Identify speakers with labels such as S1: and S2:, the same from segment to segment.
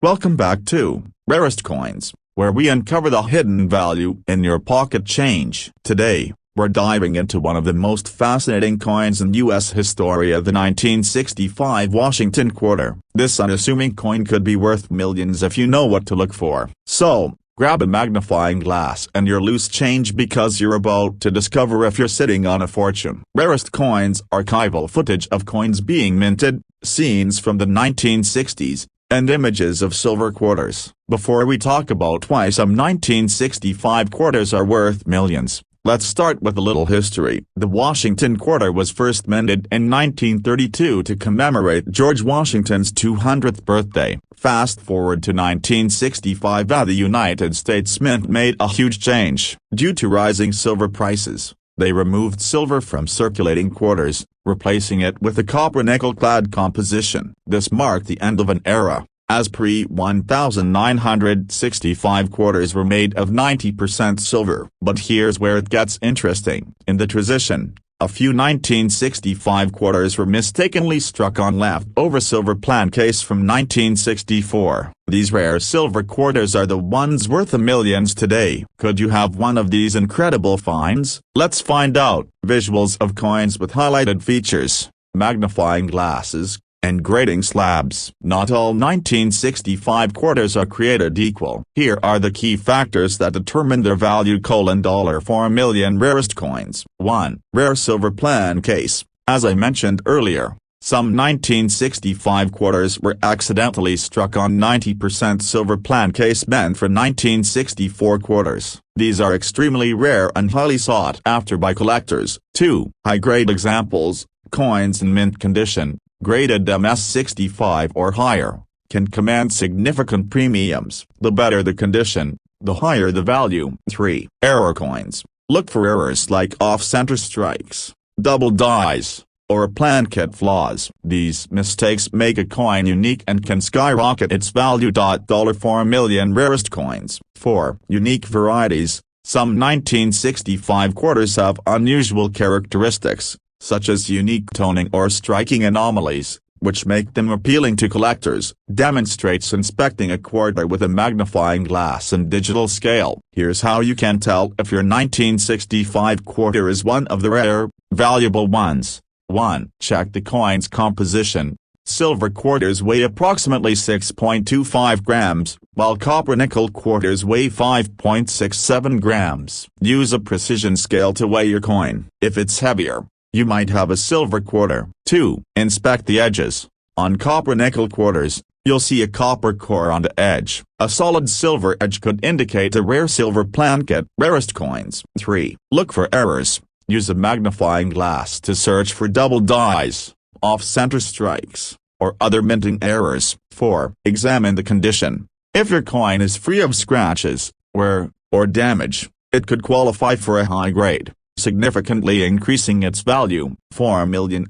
S1: Welcome back to Rarest Coins, where we uncover the hidden value in your pocket change. Today, we're diving into one of the most fascinating coins in U.S. history, the 1965 Washington quarter. This unassuming coin could be worth millions if you know what to look for. So, grab a magnifying glass and your loose change, because you're about to discover if you're sitting on a fortune. Rarest Coins, archival footage of coins being minted, scenes from the 1960s, and images of silver quarters. Before we talk about why some 1965 quarters are worth millions, let's start with a little history. The Washington quarter was first minted in 1932 to commemorate George Washington's 200th birthday. Fast forward to 1965, the United States Mint made a huge change. Due to rising silver prices, they removed silver from circulating quarters, replacing it with a copper-nickel-clad composition. This marked the end of an era, as pre-1965 quarters were made of 90% silver. But here's where it gets interesting. In the transition, a few 1965 quarters were mistakenly struck on leftover silver plan case from 1964. These rare silver quarters are the ones worth the millions today. Could you have one of these incredible finds? Let's find out. Visuals of coins with highlighted features, magnifying glasses, and grading slabs. Not all 1965 quarters are created equal. Here are the key factors that determine their value: $$ for a million rarest coins. 1. Rare silver plan case. As I mentioned earlier, some 1965 quarters were accidentally struck on 90% silver plan case meant for 1964 quarters. These are extremely rare and highly sought after by collectors. 2. High-grade examples. Coins in mint condition, graded MS-65 or higher, can command significant premiums. The better the condition, the higher the value. 3. Error coins. Look for errors like off-center strikes, double dies, or plankett flaws. These mistakes make a coin unique and can skyrocket its value. $$ for a million rarest coins. 4. Unique varieties. Some 1965 quarters have unusual characteristics, such as unique toning or striking anomalies, which make them appealing to collectors. Demonstrates inspecting a quarter with a magnifying glass and digital scale. Here's how you can tell if your 1965 quarter is one of the rare, valuable ones. 1. Check the coin's composition. Silver quarters weigh approximately 6.25 grams, while copper-nickel quarters weigh 5.67 grams. Use a precision scale to weigh your coin. If it's heavier, you might have a silver quarter. 2. Inspect the edges. On copper-nickel quarters, you'll see a copper core on the edge. A solid silver edge could indicate a rare silver plankett. Rarest coins. 3. Look for errors. Use a magnifying glass to search for double dies, off-center strikes, or other minting errors. 4. Examine the condition. If your coin is free of scratches, wear, or damage, it could qualify for a high grade, significantly increasing its value. $4 million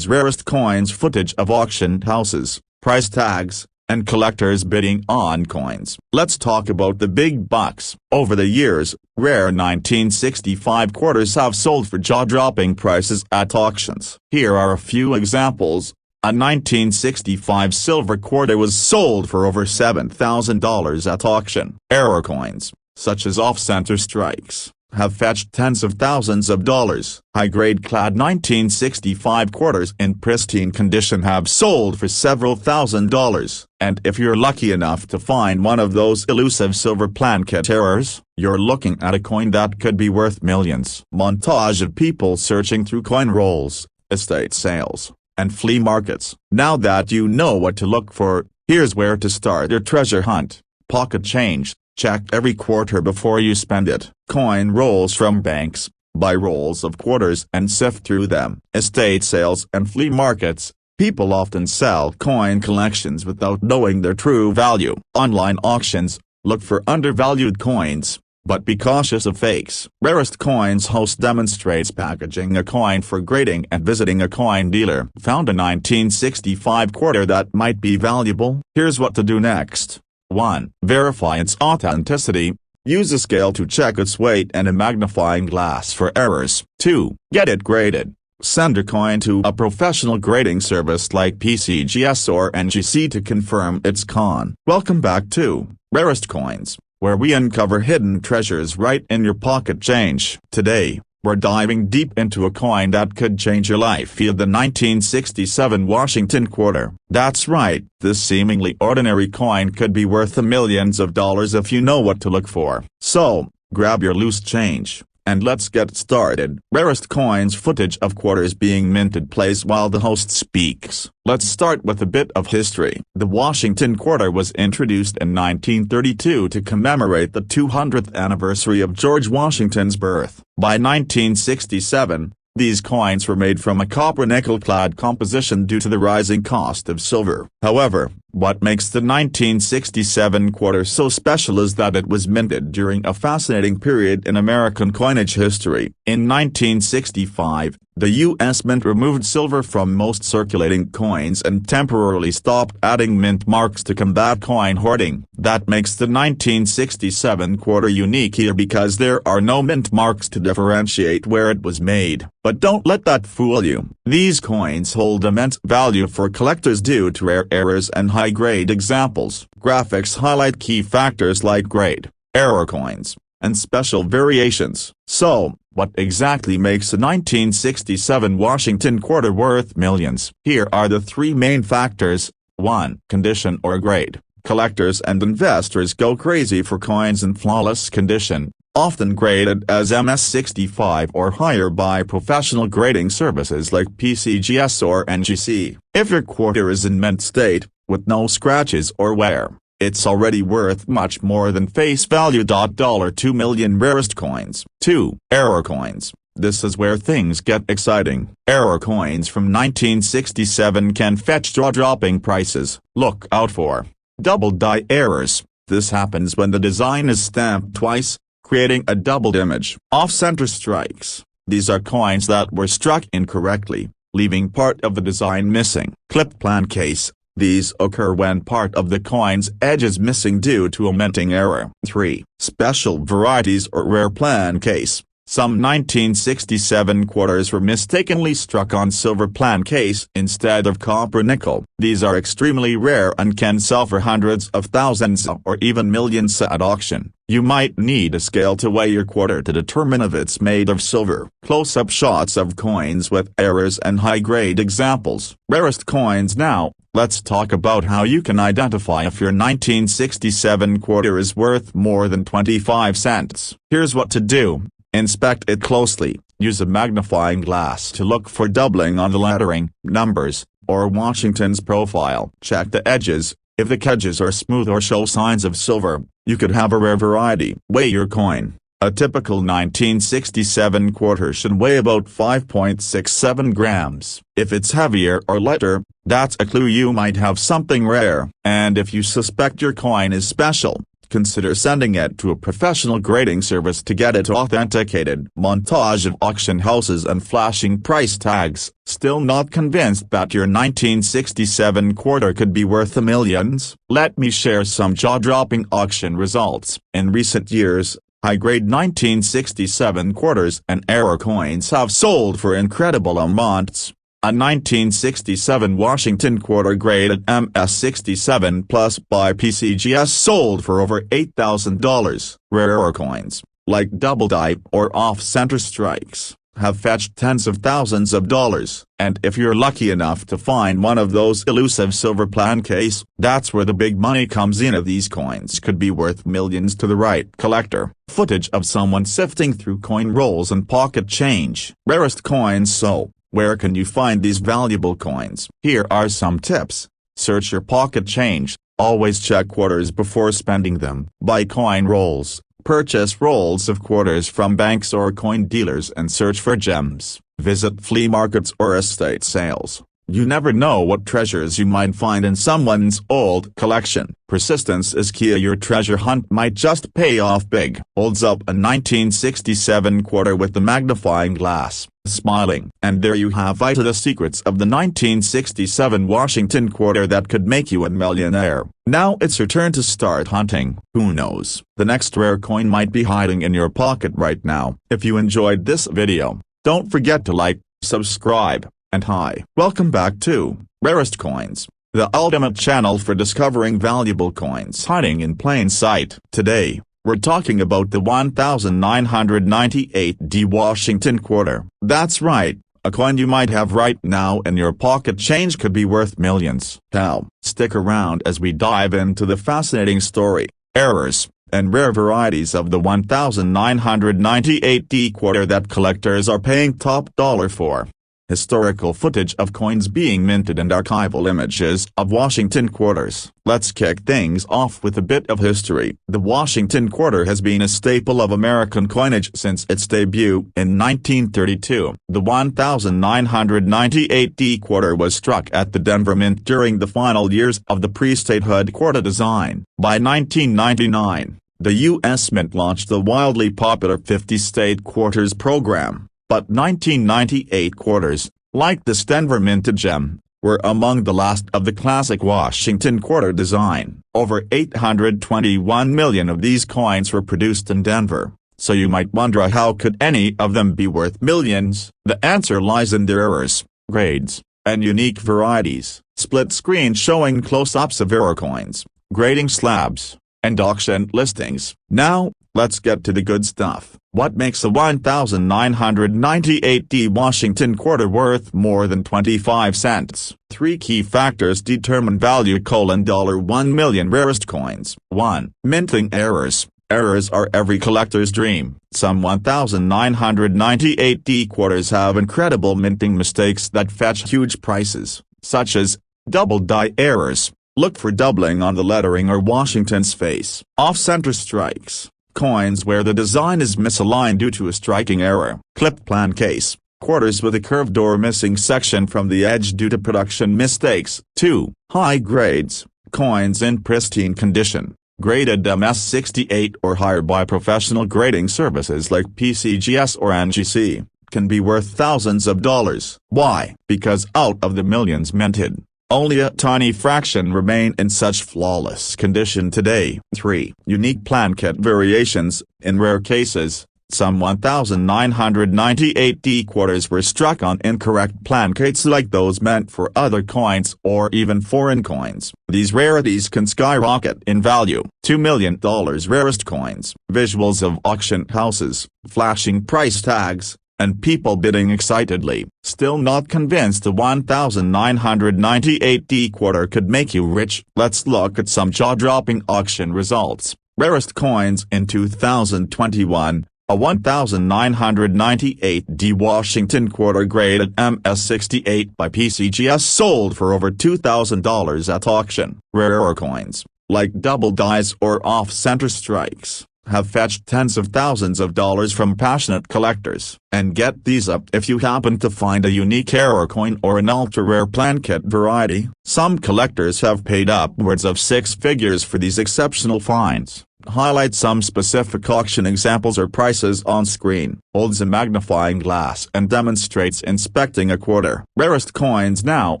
S1: rarest coins. Footage of auction houses, price tags, and collectors bidding on coins. Let's talk about the big bucks. Over the years, rare 1965 quarters have sold for jaw-dropping prices at auctions. Here are a few examples. A 1965 silver quarter was sold for over $7,000 at auction. Error coins, such as off-center strikes, have fetched tens of thousands of dollars. High-grade clad 1965 quarters in pristine condition have sold for several $1,000s. And if you're lucky enough to find one of those elusive silver plankett errors, you're looking at a coin that could be worth millions. Montage of people searching through coin rolls, estate sales, and flea markets. Now that you know what to look for, here's where to start your treasure hunt. Pocket change. Check every quarter before you spend it. Coin rolls from banks. Buy rolls of quarters and sift through them. Estate sales and flea markets. People often sell coin collections without knowing their true value. Online auctions. Look for undervalued coins, but be cautious of fakes. Rarest Coins host demonstrates packaging a coin for grading and visiting a coin dealer. Found a 1965 quarter that might be valuable? Here's what to do next. 1. Verify its authenticity. Use a scale to check its weight and a magnifying glass for errors. 2. Get it graded. Send your coin to a professional grading service like PCGS or NGC to confirm it's con. Welcome back to Rarest Coins, where we uncover hidden treasures right in your pocket change. Today, we're diving deep into a coin that could change your life via the 1967 Washington quarter. That's right, this seemingly ordinary coin could be worth millions of dollars if you know what to look for. So, grab your loose change, and let's get started. Rarest coins footage of quarters being minted plays while the host speaks. Let's start with a bit of history. The Washington quarter was introduced in 1932 to commemorate the 200th anniversary of George Washington's birth. By 1967, these coins were made from a copper nickel-clad composition due to the rising cost of silver. However, what makes the 1967 quarter so special is that it was minted during a fascinating period in American coinage history. In 1965, the U.S. Mint removed silver from most circulating coins and temporarily stopped adding mint marks to combat coin hoarding. That makes the 1967 quarter unique here because there are no mint marks to differentiate where it was made. But don't let that fool you. These coins hold immense value for collectors due to rare errors and high-grade examples. Graphics highlight key factors like grade, error coins, and special variations. So, what exactly makes the 1967 Washington quarter worth millions? Here are the three main factors. 1. Condition or grade. Collectors and investors go crazy for coins in flawless condition, often graded as MS65 or higher by professional grading services like PCGS or NGC. If your quarter is in mint state, with no scratches or wear, it's already worth much more than face value. $2 million rarest coins. 2. Error coins. This is where things get exciting. Error coins from 1967 can fetch jaw-dropping prices. Look out for double die errors. This happens when the design is stamped twice, creating a doubled image. Off-center strikes. These are coins that were struck incorrectly, leaving part of the design missing. Clipped plan case. These occur when part of the coin's edge is missing due to a minting error. 3. Special varieties or rare plan case. Some 1967 quarters were mistakenly struck on silver plan case instead of copper nickel. These are extremely rare and can sell for hundreds of thousands or even millions at auction. You might need a scale to weigh your quarter to determine if it's made of silver. Close-up shots of coins with errors and high-grade examples. Rarest coins now. Let's talk about how you can identify if your 1967 quarter is worth more than 25 cents. Here's what to do. Inspect it closely. Use a magnifying glass to look for doubling on the lettering, numbers, or Washington's profile. Check the edges. If the edges are smooth or show signs of silver, you could have a rare variety. Weigh your coin. A typical 1967 quarter should weigh about 5.67 grams. If it's heavier or lighter, that's a clue you might have something rare. And if you suspect your coin is special, consider sending it to a professional grading service to get it authenticated. Montage of auction houses and flashing price tags. Still not convinced that your 1967 quarter could be worth millions? Let me share some jaw-dropping auction results. In recent years, high-grade 1967 quarters and error coins have sold for incredible amounts. A 1967 Washington quarter graded MS67 Plus by PCGS sold for over $8,000. Rarer coins, like double die or off-center strikes, have fetched tens of thousands of dollars. And if you're lucky enough to find one of those elusive silver plan case, that's where the big money comes in. These coins could be worth millions to the right collector. Footage of someone sifting through coin rolls and pocket change. Rarest coins. So, where can you find these valuable coins? Here are some tips. Search your pocket change. Always check quarters before spending them. Buy coin rolls. Purchase rolls of quarters from banks or coin dealers and search for gems. Visit flea markets or estate sales. You never know what treasures you might find in someone's old collection. Persistence is key. Your treasure hunt might just pay off big. Holds up a 1967 quarter with the magnifying glass, smiling. And there you have it, the secrets of the 1967 Washington quarter that could make you a millionaire. Now it's your turn to start hunting. Who knows? The next rare coin might be hiding in your pocket right now. If you enjoyed this video, don't forget to like, subscribe, and hi. Welcome back to Rarest Coins, the ultimate channel for discovering valuable coins hiding in plain sight. Today, we're talking about the 1998 Washington quarter. That's right, a coin you might have right now in your pocket. Change could be worth millions. How? Stick around as we dive into the fascinating story, errors, and rare varieties of the 1998 quarter that collectors are paying top dollar for. Historical footage of coins being minted and archival images of Washington quarters. Let's kick things off with a bit of history. The Washington quarter has been a staple of American coinage since its debut in 1932. The 1998 quarter was struck at the Denver Mint during the final years of the pre-statehood quarter design. By 1999, the U.S. Mint launched the wildly popular 50-state quarters program. But 1998 quarters, like this Denver minted gem, were among the last of the classic Washington quarter design. Over 821 million of these coins were produced in Denver, so you might wonder how could any of them be worth millions? The answer lies in their errors, grades, and unique varieties. Split screen showing close-ups of error coins, grading slabs, and auction listings. Now, let's get to the good stuff. What makes a 1998 Washington quarter worth more than 25 cents? 3 key factors determine value: $1 million rarest coins. 1. Minting errors. Errors are every collector's dream. Some 1998 quarters have incredible minting mistakes that fetch huge prices, such as double die errors. Look for doubling on the lettering or Washington's face. Off-center strikes. Coins where the design is misaligned due to a striking error. Clipped plan case. Quarters with a curved or missing section from the edge due to production mistakes. 2. High grades. Coins in pristine condition, graded MS68 or higher by professional grading services like PCGS or NGC, can be worth thousands of dollars. Why? Because out of the millions minted, only a tiny fraction remain in such flawless condition today. 3. Unique planchet variations. In rare cases, some 1998 quarters were struck on incorrect plancets like those meant for other coins or even foreign coins. These rarities can skyrocket in value. $2 million rarest coins. Visuals of auction houses, flashing price tags, and people bidding excitedly. Still not convinced the 1998 quarter could make you rich? Let's look at some jaw-dropping auction results. Rarest coins in 2021, a 1998 Washington quarter graded MS68 by PCGS sold for over $2,000 at auction. Rarer coins, like double dies or off-center strikes, have fetched tens of thousands of dollars from passionate collectors. And get these up if you happen to find a unique error coin or an ultra-rare planchet variety. Some collectors have paid upwards of 6 figures for these exceptional finds. Highlight some specific auction examples or prices on screen. Holds a magnifying glass and demonstrates inspecting a quarter. Rarest coins. Now,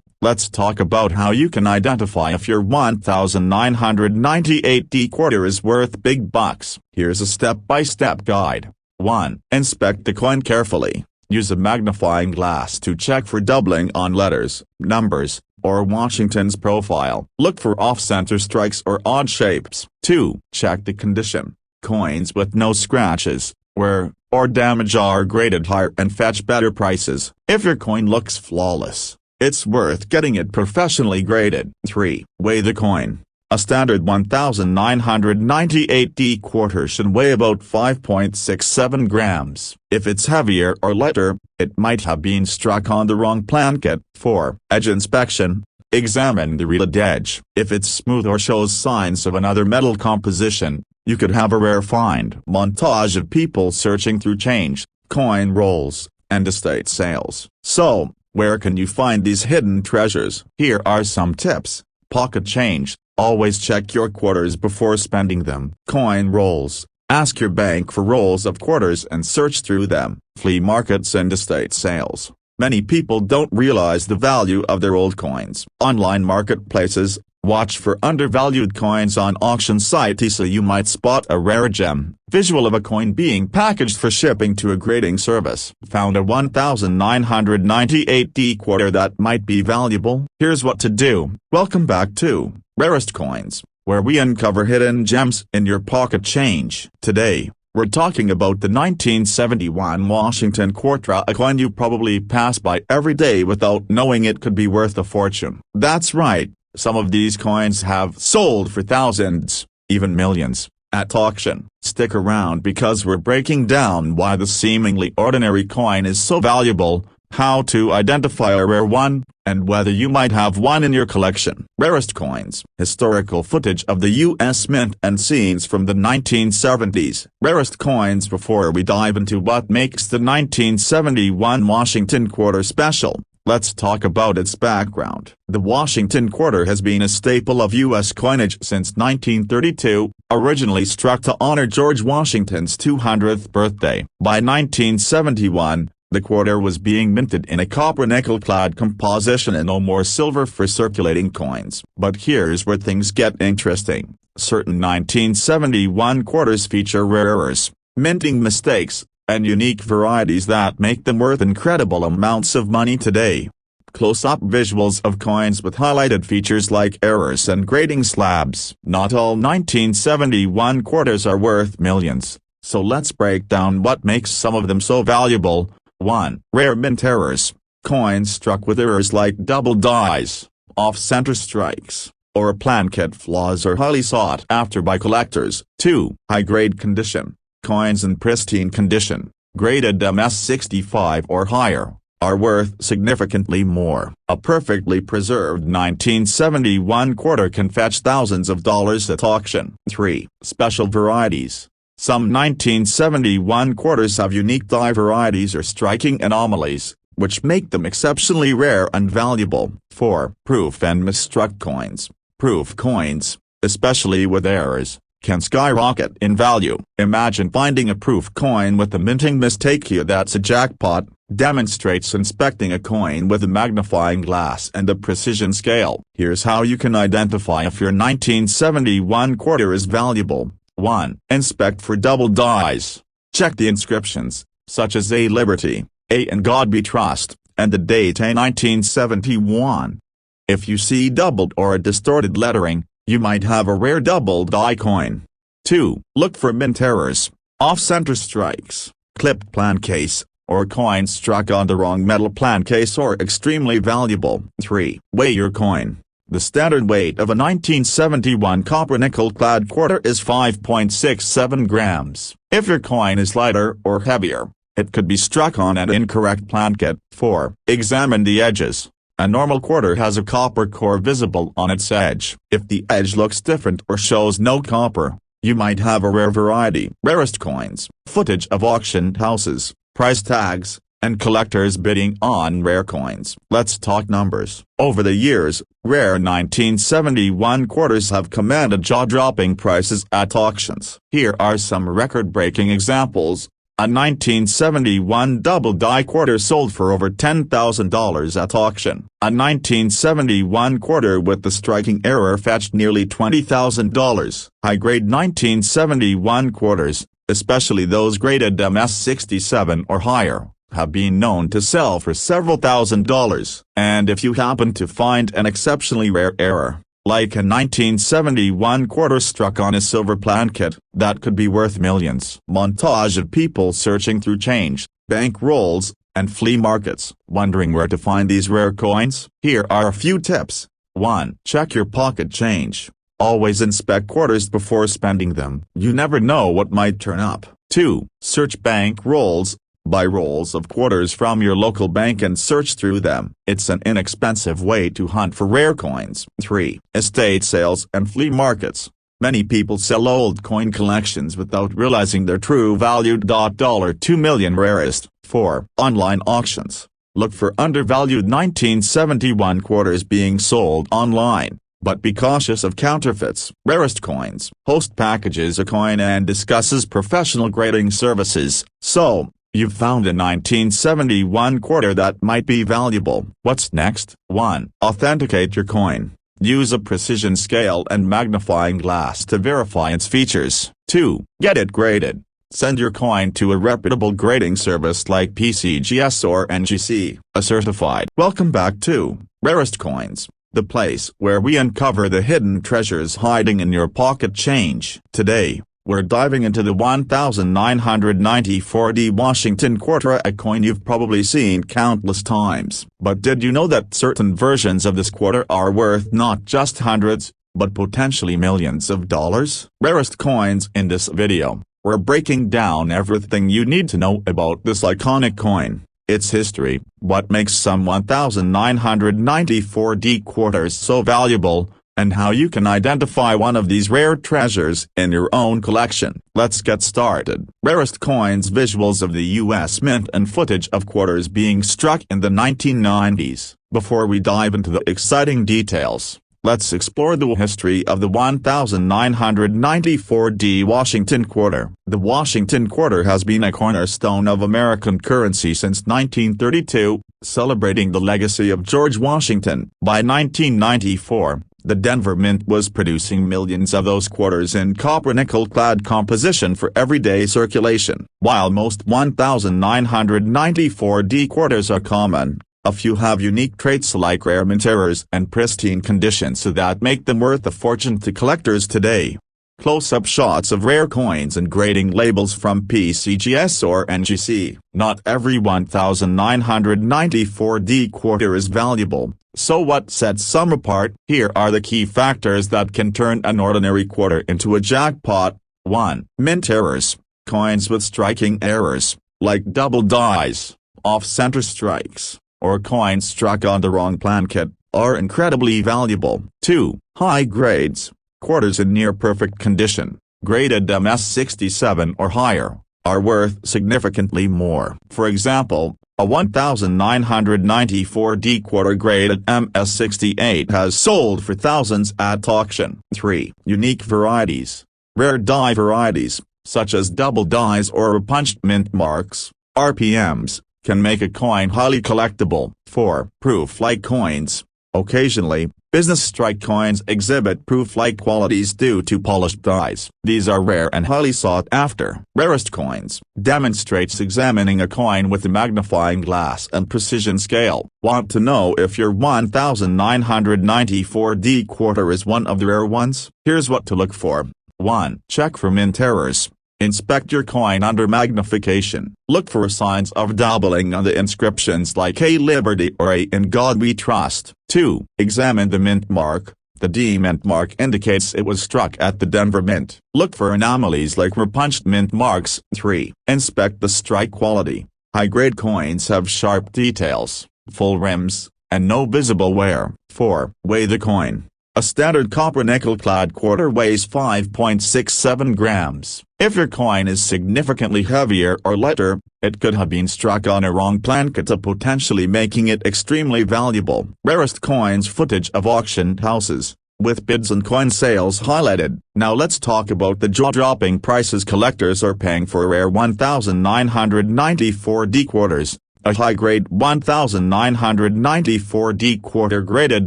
S1: let's talk about how you can identify if your 1998 quarter is worth big bucks. Here's a step-by-step guide. 1. Inspect the coin carefully. Use a magnifying glass to check for doubling on letters, numbers, or Washington's profile. Look for off-center strikes or odd shapes. 2. Check the condition. Coins with no scratches, wear, or damage are graded higher and fetch better prices. If your coin looks flawless, it's worth getting it professionally graded. 3. Weigh the coin. A standard 1998 quarter should weigh about 5.67 grams. If it's heavier or lighter, it might have been struck on the wrong planchet. 4. Edge inspection. Examine the reeled edge. If it's smooth or shows signs of another metal composition, you could have a rare find. Montage of people searching through change, coin rolls, and estate sales. So, where can you find these hidden treasures? Here are some tips. Pocket change. Always check your quarters before spending them. Coin rolls. Ask your bank for rolls of quarters and search through them. Flea markets and estate sales. Many people don't realize the value of their old coins. Online marketplaces. Watch for undervalued coins on auction sites so you might spot a rare gem. Visual of a coin being packaged for shipping to a grading service. Found a 1998 quarter that might be valuable? Here's what to do. Welcome back to Rarest Coins, where we uncover hidden gems in your pocket change. Today, we're talking about the 1971 Washington quarter, a coin you probably pass by every day without knowing it could be worth a fortune. That's right. Some of these coins have sold for thousands, even millions, at auction. Stick around because we're breaking down why the seemingly ordinary coin is so valuable, how to identify a rare one, and whether you might have one in your collection. Rarest coins. Historical footage of the U.S. Mint and scenes from the 1970s. Rarest coins. Before we dive into what makes the 1971 Washington quarter special, let's talk about its background. The Washington quarter has been a staple of U.S. coinage since 1932, originally struck to honor George Washington's 200th birthday. By 1971, the quarter was being minted in a copper nickel-clad composition and no more silver for circulating coins. But here's where things get interesting. Certain 1971 quarters feature rare errors, minting mistakes, and unique varieties that make them worth incredible amounts of money today. Close-up visuals of coins with highlighted features like errors and grading slabs. Not all 1971 quarters are worth millions, so let's break down what makes some of them so valuable. 1. Rare mint errors. Coins struck with errors like double dies, off-center strikes, or plankett flaws are highly sought after by collectors. 2. High-grade condition. Coins in pristine condition, graded MS65 or higher, are worth significantly more. A perfectly preserved 1971 quarter can fetch thousands of dollars at auction. 3. Special varieties. Some 1971 quarters have unique die varieties or striking anomalies, which make them exceptionally rare and valuable. 4. Proof and misstruck coins. Proof coins, especially with errors, can skyrocket in value. Imagine finding a proof coin with a minting mistake. Here, that's a jackpot. Demonstrates inspecting a coin with a magnifying glass and a precision scale. Here's how you can identify if your 1971 quarter is valuable. 1. Inspect for double dies. Check the inscriptions, such as A Liberty, A In God We Trust, and the date A 1971. If you see doubled or a distorted lettering, you might have a rare double die coin. 2. Look for mint errors, off-center strikes, clipped plan case, or coins struck on the wrong metal plan case or extremely valuable. 3. Weigh your coin. The standard weight of a 1971 copper nickel-clad quarter is 5.67 grams. If your coin is lighter or heavier, it could be struck on an incorrect plankett. 4. Examine the edges. A normal quarter has a copper core visible on its edge. If the edge looks different or shows no copper, you might have a rare variety. Rarest coins. Footage of auction houses, price tags, and collectors bidding on rare coins. Let's talk numbers. Over the years, rare 1971 quarters have commanded jaw-dropping prices at auctions. Here are some record-breaking examples. A 1971 double die quarter sold for over $10,000 at auction. A 1971 quarter with the striking error fetched nearly $20,000. High-grade 1971 quarters, especially those graded MS67 or higher, have been known to sell for several $1,000s. And if you happen to find an exceptionally rare error, like a 1971 quarter struck on a silver plankett, that could be worth millions. Montage of people searching through change, bank rolls, and flea markets, wondering where to find these rare coins? Here are a few tips. 1. Check your pocket change. Always inspect quarters before spending them. You never know what might turn up. 2. Search bank rolls. Buy rolls of quarters from your local bank and search through them. It's an inexpensive way to hunt for rare coins. 3. Estate sales and flea markets. Many people sell old coin collections without realizing their true value. $2 million rarest. 4. Online auctions. Look for undervalued 1971 quarters being sold online, but be cautious of counterfeits. Rarest coins. Host packages a coin and discusses professional grading services. So, you've found a 1971 quarter that might be valuable. What's next? 1. Authenticate your coin. Use a precision scale and magnifying glass to verify its features. 2. Get it graded. Send your coin to a reputable grading service like PCGS or NGC, a certified. Welcome back to Rarest Coins, the place where we uncover the hidden treasures hiding in your pocket change. Today, we're diving into the 1994 Washington quarter, a coin you've probably seen countless times. But did you know that certain versions of this quarter are worth not just hundreds, but potentially millions of dollars? Rarest coins. In this video, we're breaking down everything you need to know about this iconic coin, its history, what makes some 1994 quarters so valuable, and how you can identify one of these rare treasures in your own collection. Let's get started. Rarest coins. Visuals of the U.S. Mint and footage of quarters being struck in the 1990s. Before we dive into the exciting details, let's explore the history of the 1994 Washington quarter. The Washington quarter has been a cornerstone of American currency since 1932, celebrating the legacy of George Washington. By 1994, the Denver Mint was producing millions of those quarters in copper nickel-clad composition for everyday circulation. While most 1994 quarters are common, a few have unique traits like rare mint errors and pristine condition so that make them worth a fortune to collectors today. Close-up shots of rare coins and grading labels from PCGS or NGC. Not every 1994 quarter is valuable, so what sets some apart? Here are the key factors that can turn an ordinary quarter into a jackpot. 1. Mint errors. Coins with striking errors, like double dies, off-center strikes, or coins struck on the wrong plankett, are incredibly valuable. 2. High grades. Quarters in near-perfect condition, graded MS67 or higher, are worth significantly more. For example, a 1994 quarter graded MS68 has sold for thousands at auction. 3. Unique varieties. Rare die varieties, such as double dies or punched mint marks, RPMs, can make a coin highly collectible. 4. Proof-like coins. Occasionally, business strike coins exhibit proof-like qualities due to polished dies. These are rare and highly sought after. Rarest coins. Demonstrates examining a coin with a magnifying glass and precision scale. Want to know if your 1994 quarter is one of the rare ones? Here's what to look for. 1. Check for mint errors. Inspect your coin under magnification. Look for signs of dabbling on the inscriptions like "A Liberty" or "A In God We Trust." 2. Examine the mint mark. The D mint mark indicates it was struck at the Denver Mint. Look for anomalies like repunched mint marks. 3. Inspect the strike quality. High-grade coins have sharp details, full rims, and no visible wear. 4. Weigh the coin. A standard copper nickel-clad quarter weighs 5.67 grams. If your coin is significantly heavier or lighter, it could have been struck on a wrong plankett, potentially making it extremely valuable. Rarest coins. Footage of auction houses, with bids and coin sales highlighted. Now let's talk about the jaw-dropping prices collectors are paying for rare 1994 quarters. A high-grade 1994 quarter graded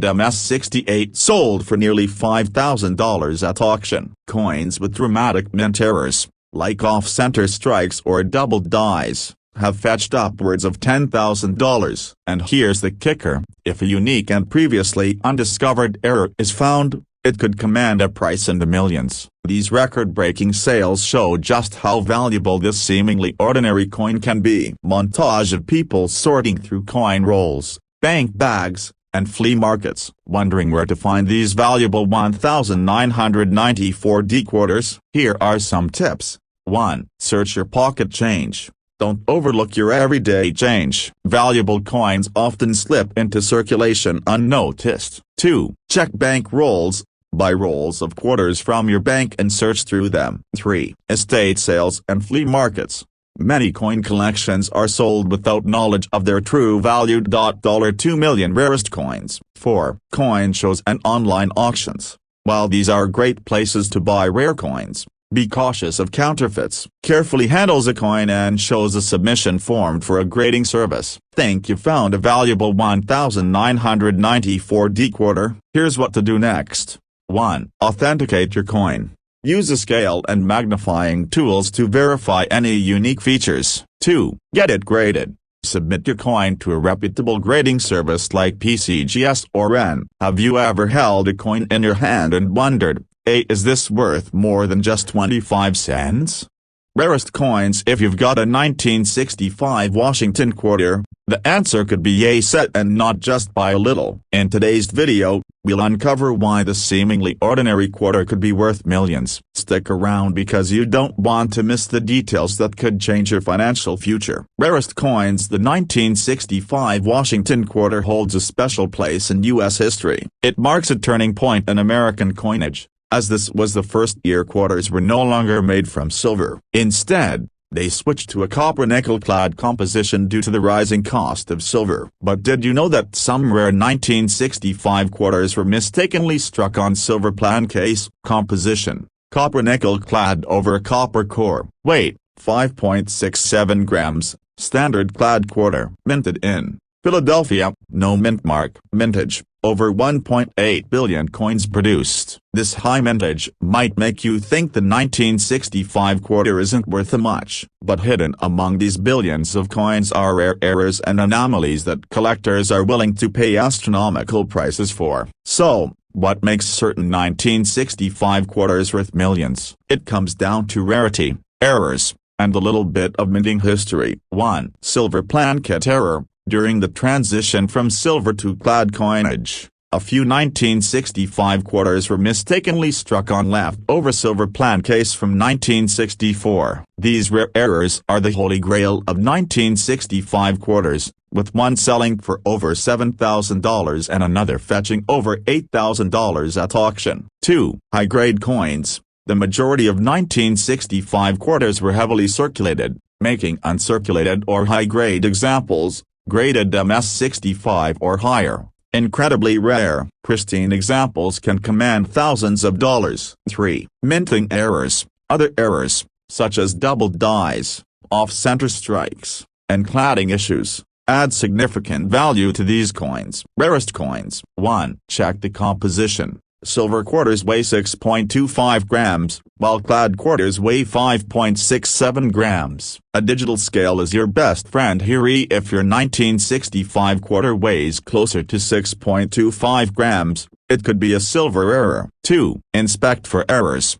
S1: MS68 sold for nearly $5,000 at auction. Coins with dramatic mint errors, like off-center strikes or double dies, have fetched upwards of $10,000. And here's the kicker: if a unique and previously undiscovered error is found, it could command a price in the millions. These record-breaking sales show just how valuable this seemingly ordinary coin can be. Montage of people sorting through coin rolls, bank bags, and flea markets, wondering where to find these valuable 1994 quarters. Here are some tips. 1. Search your pocket change. Don't overlook your everyday change. Valuable coins often slip into circulation unnoticed. 2. Check bank rolls. Buy rolls of quarters from your bank and search through them. 3. Estate sales and flea markets. Many coin collections are sold without knowledge of their true value. $2 million rarest coins. 4. Coin shows and online auctions. While these are great places to buy rare coins, Be cautious of counterfeits. Carefully handles a coin and shows a submission form for a grading service. Think you found a valuable 1994 quarter? Here's what to do next. 1. Authenticate your coin. Use a scale and magnifying tools to verify any unique features. 2. Get it graded. Submit your coin to a reputable grading service like PCGS or N. Have you ever held a coin in your hand and wondered, is this worth more than just 25 cents? Rarest coins. If you've got a 1965 Washington quarter, the answer could be a set and not just by a little. In today's video, we'll uncover why the seemingly ordinary quarter could be worth millions. Stick around because you don't want to miss the details that could change your financial future. Rarest coins. The 1965 Washington quarter holds a special place in U.S. history. It marks a turning point in American coinage, as this was the first year quarters were no longer made from silver. Instead, they switched to a copper-nickel-clad composition due to the rising cost of silver. But did you know that some rare 1965 quarters were mistakenly struck on silver plan case composition, copper-nickel-clad over a copper core? Weight, 5.67 grams, standard clad quarter. Minted in Philadelphia, no mint mark. Mintage, over 1.8 billion coins produced. This high mintage might make you think the 1965 quarter isn't worth much, but hidden among these billions of coins are rare errors and anomalies that collectors are willing to pay astronomical prices for. So, what makes certain 1965 quarters worth millions? It comes down to rarity, errors, and a little bit of minting history. 1. Silver planchet error. During the transition from silver to clad coinage, a few 1965 quarters were mistakenly struck on leftover silver plan case from 1964. These rare errors are the holy grail of 1965 quarters, with one selling for over $7,000 and another fetching over $8,000 at auction. 2. High-grade coins. The majority of 1965 quarters were heavily circulated, making uncirculated or high-grade examples, graded MS-65 or higher, incredibly rare. Pristine examples can command thousands of dollars. 3. Minting errors. Other errors, such as doubled dies, off-center strikes, and cladding issues, add significant value to these coins. Rarest coins. 1. Check the composition. Silver quarters weigh 6.25 grams, while clad quarters weigh 5.67 grams. A digital scale is your best friend here. If your 1965 quarter weighs closer to 6.25 grams, it could be a silver error. 2. Inspect for errors.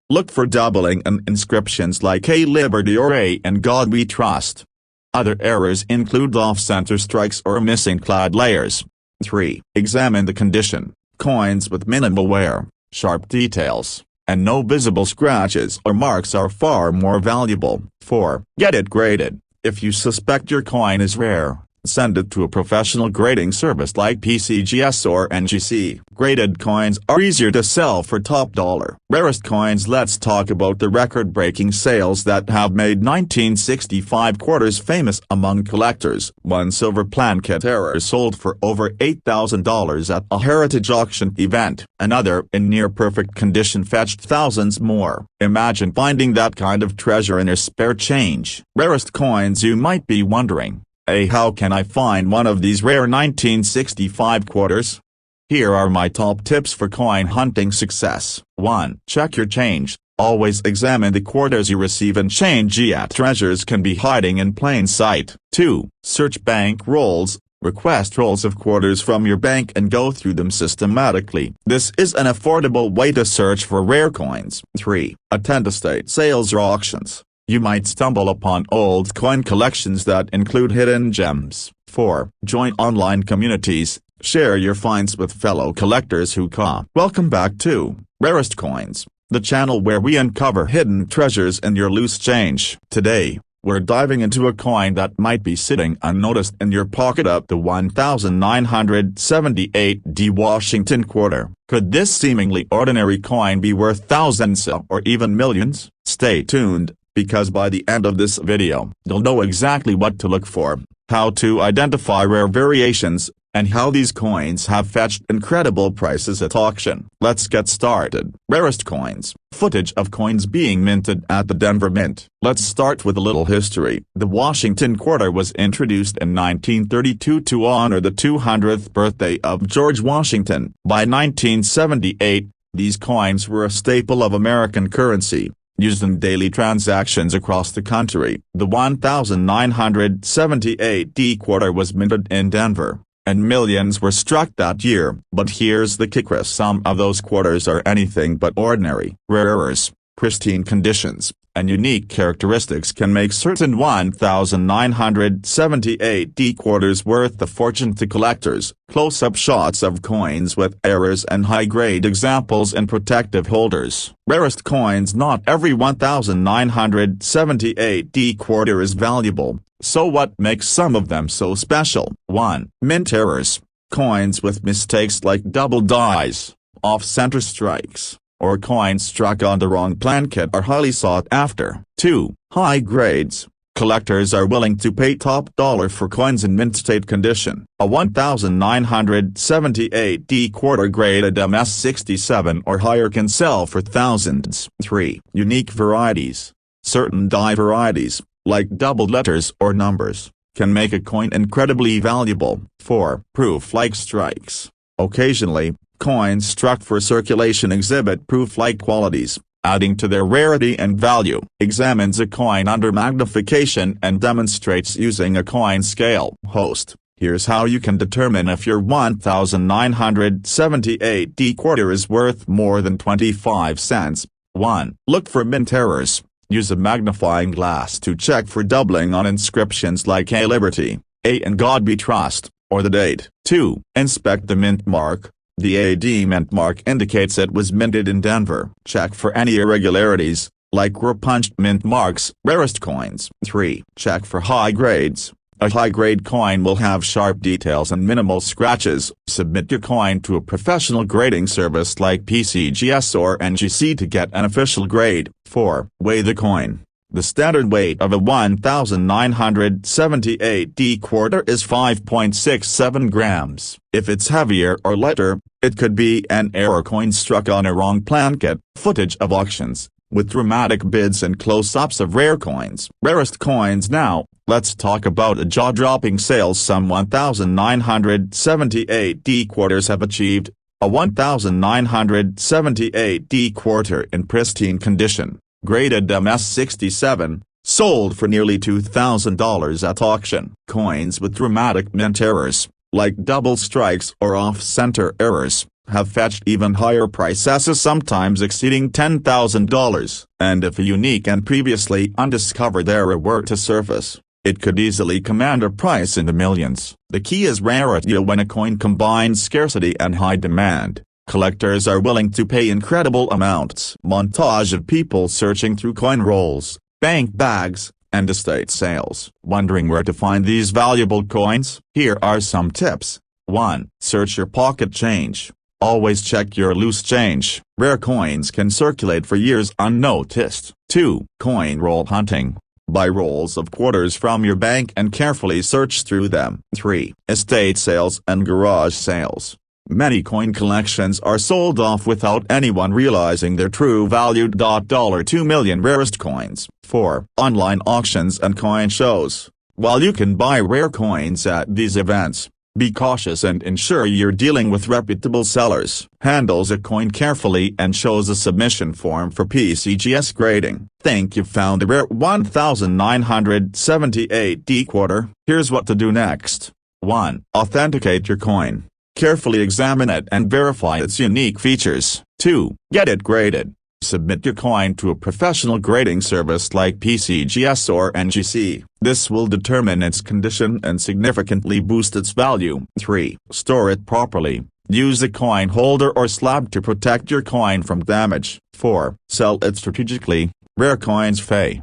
S1: Look for doubling and inscriptions like A Liberty or A In God We Trust. Other errors include off-center strikes or missing clad layers. 3. Examine the condition. Coins with minimal wear, sharp details, and no visible scratches or marks are far more valuable. 4. Get it graded. If you suspect your coin is rare, send it to a professional grading service like PCGS or NGC. Graded coins are easier to sell for top dollar. Rarest coins. Let's talk about the record-breaking sales that have made 1965 quarters famous among collectors. One silver planchet error sold for over $8,000 at a heritage auction event. Another, in near-perfect condition, fetched thousands more. Imagine finding that kind of treasure in your spare change. Rarest coins. You might be wondering, how can I find one of these rare 1965 quarters? Here are my top tips for coin hunting success. 1. Check your change. Always examine the quarters you receive and change it. Treasures can be hiding in plain sight. 2. Search bank rolls. Request rolls of quarters from your bank and go through them systematically. This is an affordable way to search for rare coins. 3. Attend estate sales or auctions. You might stumble upon old coin collections that include hidden gems. 4. Join online communities. Share your finds with fellow collectors who Welcome back to Rarest Coins, the channel where we uncover hidden treasures in your loose change. Today, we're diving into a coin that might be sitting unnoticed in your pocket, up the 1978 Washington quarter. Could this seemingly ordinary coin be worth thousands or even millions? Stay tuned, because by the end of this video, you'll know exactly what to look for, how to identify rare variations, and how these coins have fetched incredible prices at auction. Let's get started. Rarest coins. Footage of coins being minted at the Denver Mint. Let's start with a little history. The Washington quarter was introduced in 1932 to honor the 200th birthday of George Washington. By 1978, these coins were a staple of American currency, used in daily transactions across the country. The 1978 quarter was minted in Denver, and millions were struck that year. But here's the kicker: some of those quarters are anything but ordinary. Rare errors, pristine conditions, and unique characteristics can make certain 1978 quarters worth a fortune to collectors. Close-up shots of coins with errors and high-grade examples in protective holders. Rarest coins. Not every 1978 quarter is valuable, so what makes some of them so special? 1. Mint errors. Coins with mistakes like double dies, off-center strikes, or coins struck on the wrong plankett are highly sought after. 2. High grades. Collectors are willing to pay top dollar for coins in mint state condition. A 1978 quarter graded MS67 or higher can sell for thousands. 3. Unique varieties. Certain die varieties, like doubled letters or numbers, can make a coin incredibly valuable. 4. Proof-like strikes. Occasionally, coins struck for circulation exhibit proof-like qualities, adding to their rarity and value. Examines a coin under magnification and demonstrates using a coin scale. Host. Here's how you can determine if your 1978 quarter is worth more than 25 cents. 1. Look for mint errors. Use a magnifying glass to check for doubling on inscriptions like "A Liberty," "A In God We Trust," or the date. 2. Inspect the mint mark. The AD mint mark indicates it was minted in Denver. Check for any irregularities, like repunched mint marks. Rarest coins. 3. Check for high grades. A high-grade coin will have sharp details and minimal scratches. Submit your coin to a professional grading service like PCGS or NGC to get an official grade. 4. Weigh the coin. The standard weight of a 1978 quarter is 5.67 grams. If it's heavier or lighter, it could be an error coin struck on a wrong plankett. Footage of auctions, with dramatic bids and close-ups of rare coins. Rarest coins. Now, let's talk about a jaw-dropping sales some 1978 quarters have achieved. A 1978 quarter in pristine condition, graded MS67, sold for nearly $2,000 at auction. Coins with dramatic mint errors, like double strikes or off-center errors, have fetched even higher prices, sometimes exceeding $10,000. And if a unique and previously undiscovered error were to surface, it could easily command a price in the millions. The key is rarity. When a coin combines scarcity and high demand, collectors are willing to pay incredible amounts. Montage of people searching through coin rolls, bank bags, and estate sales. Wondering where to find these valuable coins? Here are some tips. 1. Search your pocket change. Always check your loose change. Rare coins can circulate for years unnoticed. 2. Coin roll hunting. Buy rolls of quarters from your bank and carefully search through them. 3. Estate sales and garage sales. Many coin collections are sold off without anyone realizing their true value. $2 million rarest coins. 4. Online auctions and coin shows. While you can buy rare coins at these events, be cautious and ensure you're dealing with reputable sellers. Handles a coin carefully and shows a submission form for PCGS grading. Think you've found a rare 1978 quarter? Here's what to do next. 1. Authenticate your coin. Carefully examine it and verify its unique features. 2. Get it graded. Submit your coin to a professional grading service like PCGS or NGC. This will determine its condition and significantly boost its value. 3. Store it properly. Use a coin holder or slab to protect your coin from damage. 4. Sell it strategically. Rare coins fade,